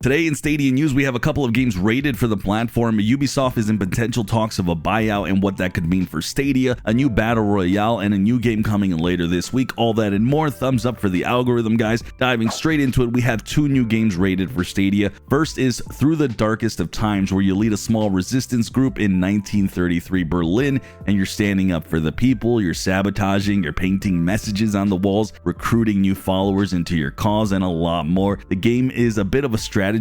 Today in Stadia news, we have a couple of games rated for the platform. Ubisoft is in potential talks of a buyout and what that could mean for Stadia, a new battle royale, and a new game coming in later this week. All that and more. Thumbs up for the algorithm, guys. Diving straight into it, we have two new games rated for Stadia. First is Through the Darkest of Times, where you lead a small resistance group in 1933 Berlin, and you're standing up for the people, you're sabotaging, you're painting messages on the walls, recruiting new followers into your cause, and a lot more. The game is a bit of a strategy-like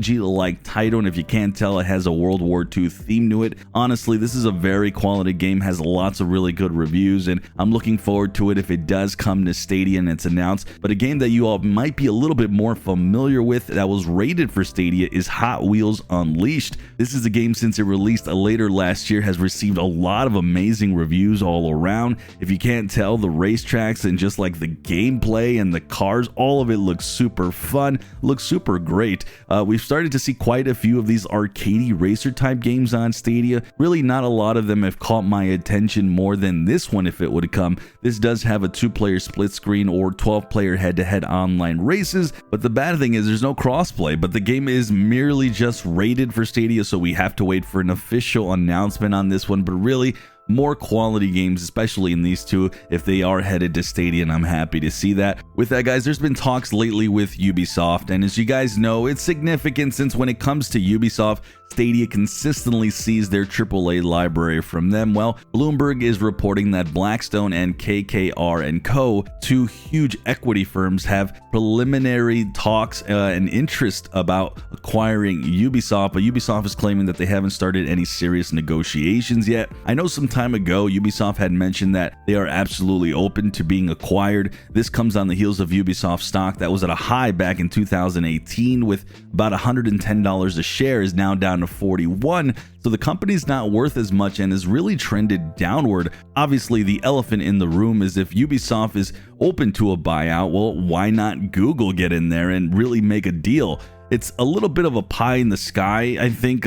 title, and if you can't tell, it has a World War II theme to it. Honestly, this is a very quality game, has lots of really good reviews, and I'm looking forward to it if it does come to Stadia and it's announced. But a game that you all might be a little bit more familiar with that was rated for Stadia is Hot Wheels Unleashed. This is a game, since it released later last year, has received a lot of amazing reviews all around. If you can't tell, the racetracks and just like the gameplay and the cars, all of it looks super fun, looks super great. We've started to see quite a few of these arcadey racer type games on Stadia. Really not a lot of them have caught my attention more than this one if it would come. This does have a 2-player split screen or 12-player head-to-head online races, but the bad thing is there's no crossplay. But the game is merely just rated for Stadia, so we have to wait for an official announcement on this one. But really, more quality games, especially in these two, if they are headed to Stadia, and I'm happy to see that. With that, guys, there's been talks lately with Ubisoft, and as you guys know, it's significant since when it comes to Ubisoft, Stadia consistently sees their AAA library from them. Well, Bloomberg is reporting that Blackstone and KKR & Co., two huge equity firms, have preliminary talks and interest about acquiring Ubisoft, but Ubisoft is claiming that they haven't started any serious negotiations yet. I know some time ago Ubisoft had mentioned that they are absolutely open to being acquired. This comes on the heels of Ubisoft stock that was at a high back in 2018 with about $110 a share, is now down to 41. So the company's not worth as much and has really trended downward. Obviously, the elephant in the room is if Ubisoft is open to a buyout, well, why not Google get in there and really make a deal? It's a little bit of a pie in the sky, I think,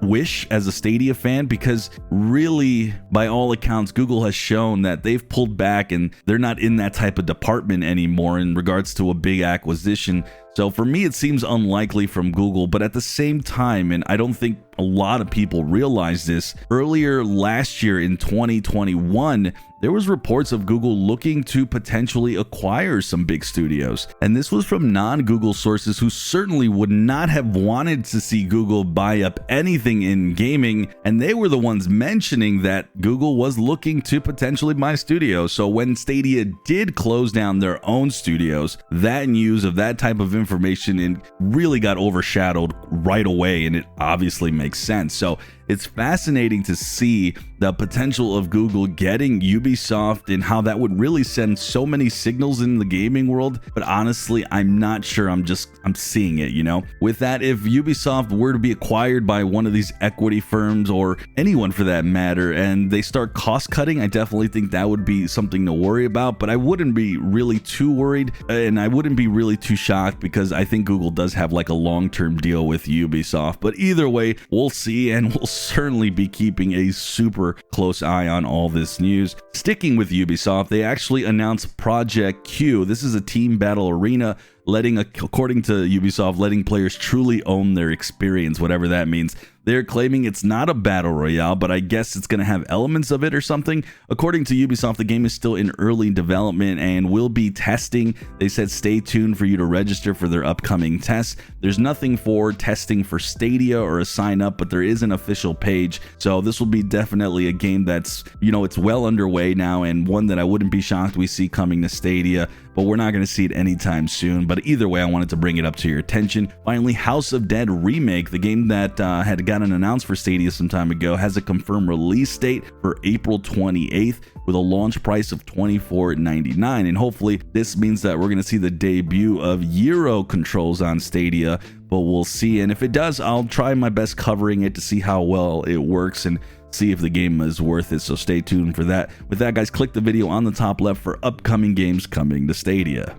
wish as a Stadia fan, because really, by all accounts, Google has shown that they've pulled back and they're not in that type of department anymore in regards to a big acquisition. So for me, it seems unlikely from Google, but at the same time, and I don't think a lot of people realize this, earlier last year in 2021, there was reports of Google looking to potentially acquire some big studios. And this was from non-Google sources who certainly would not have wanted to see Google buy up anything in gaming. And they were the ones mentioning that Google was looking to potentially buy studios. So when Stadia did close down their own studios, that news of that type of information really got overshadowed right away. And it obviously makes sense. So it's fascinating to see the potential of Google getting Ubisoft and how that would really send so many signals in the gaming world. But honestly, I'm not sure. I'm seeing it, you know. With that, if Ubisoft were to be acquired by one of these equity firms or anyone for that matter, and they start cost cutting, I definitely think that would be something to worry about. But I wouldn't be really too worried, and I wouldn't be really too shocked, because I think Google does have like a long-term deal with Ubisoft. But either way, we'll see, and we'll certainly be keeping a super close eye on all this news. Sticking with Ubisoft, they actually announced Project Q. This is a team battle arena according to Ubisoft, letting players truly own their experience, whatever that means. They're claiming it's not a battle royale, but I guess it's going to have elements of it or something. According to Ubisoft, the game is still in early development and will be testing. They said stay tuned for you to register for their upcoming tests. There's nothing for testing for Stadia or a sign up, but there is an official page. So this will be definitely a game that's, you know, it's well underway now, and one that I wouldn't be shocked we see coming to Stadia, but we're not going to see it anytime soon. But either way, I wanted to bring it up to your attention. Finally, House of Dead Remake, the game that had gotten announced for Stadia some time ago, has a confirmed release date for April 28th with a launch price of $24.99. And hopefully this means that we're going to see the debut of Euro controls on Stadia, but we'll see. And if it does, I'll try my best covering it to see how well it works and see if the game is worth it, so stay tuned for that. With that, guys, click the video on the top left for upcoming games coming to Stadia.